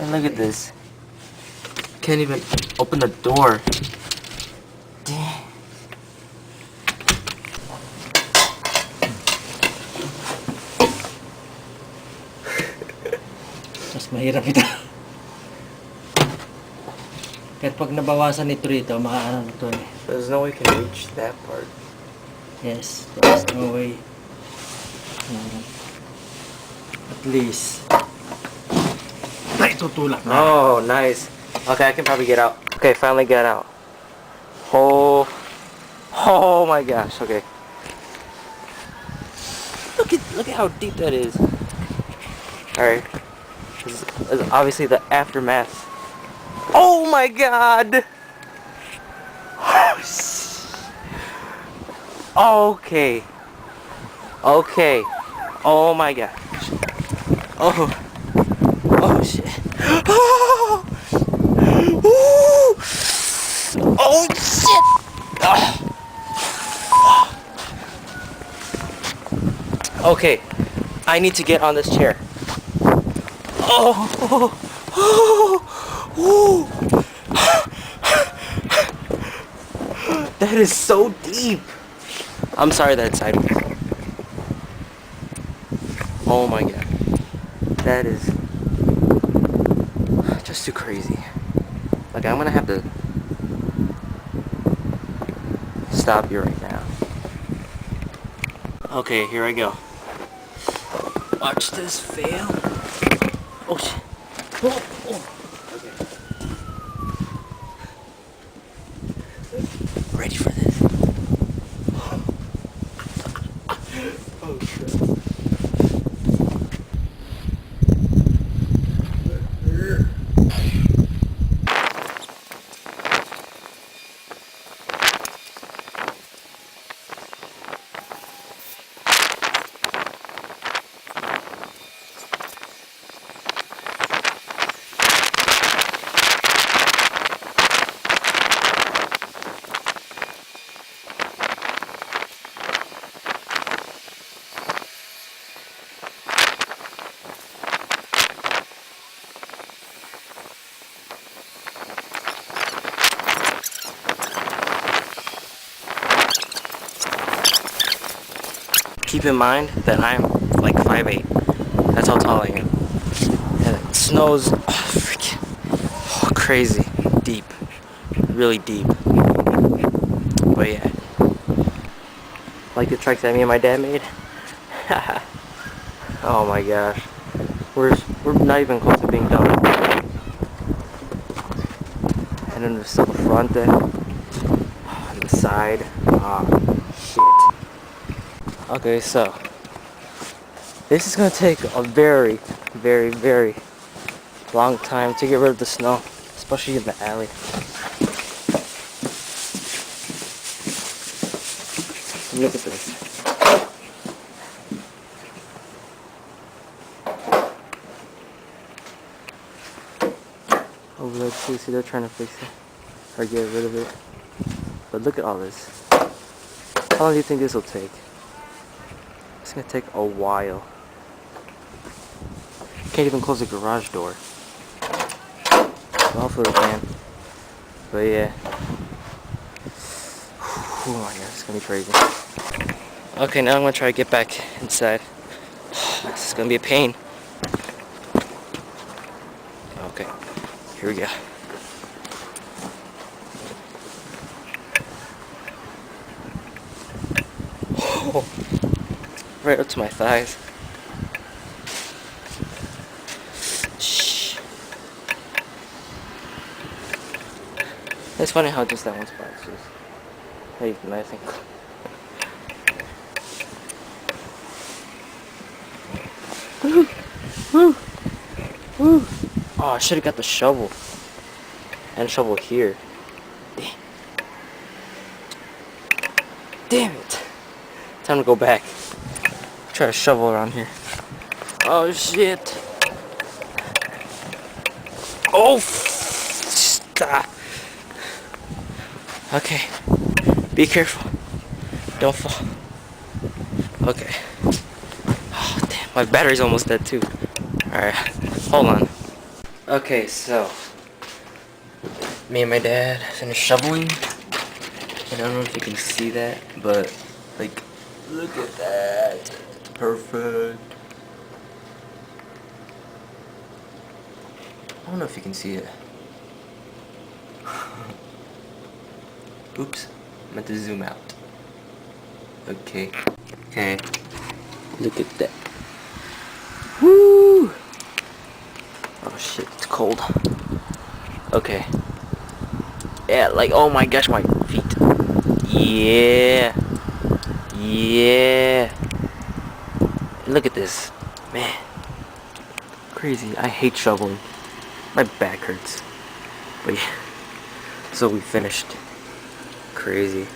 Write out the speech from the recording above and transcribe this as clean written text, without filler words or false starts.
And look at this. Can't even open the door. Damn. Mas mahirap ito. Kahit pag nabawasan ito rito, makaano ito eh. There's no way you can reach that part. Yes, there's no way. At least. Naitutulak na. Oh, nice. Okay, I can probably get out. Okay, finally got out. Oh my gosh. Okay. Look at how deep that is. All right. This is obviously the aftermath. Oh my God. Okay. Okay. Oh my gosh. Oh. Oh shit. Oh. Ooh. Oh shit. Okay. I need to get on this chair. Oh. Oh. That is so deep. I'm sorry that it's sideways. Oh my God. That is just too crazy. Like, I'm gonna have to stop you right now. Okay, here I go. Watch this fail. Oh shit. Oh. Okay. Ready for this? Oh shit. Keep in mind that I'm like 5'8". That's how tall I am. And it snows crazy deep. Really deep. But yeah. Like the tracks that me and my dad made. Oh my gosh. We're not even close to being done. And then there's still the front there. And the side. Shit. Okay, so this is gonna take a very, very, very long time to get rid of the snow, especially in the alley. Look at this. Over there too, see they're trying to fix it or get rid of it. But look at all this. How long do you think this will take? It's gonna take a while. Can't even close the garage door. Well, hopefully we can. But yeah. Oh my God, it's gonna be crazy. Okay, now I'm gonna try to get back inside. This is gonna be a pain. Okay, here we go. Oh, right up to my thighs. Shh. It's funny how just that one spot is just, hey, nice and cool. Woo! Woo! Woo! Oh, I should have got the shovel. And a shovel here. Damn. Damn it. Time to go back. Try to shovel around here. Oh shit. Oh, stop. Okay. Be careful. Don't fall. Okay. Oh, damn. My battery's almost dead too. Alright. Hold on. Okay, so me and my dad finished shoveling, and I don't know if you can see that, but like, look at that. It's perfect. I don't know if you can see it. Oops, I meant to zoom out. Okay. Okay. Look at that. Woo! Oh shit, it's cold. Okay. Yeah, like, oh my gosh, my feet. Yeah. Yeah. Look at this. Man. Crazy. I hate shoveling. My back hurts. But yeah. So we finished. Crazy.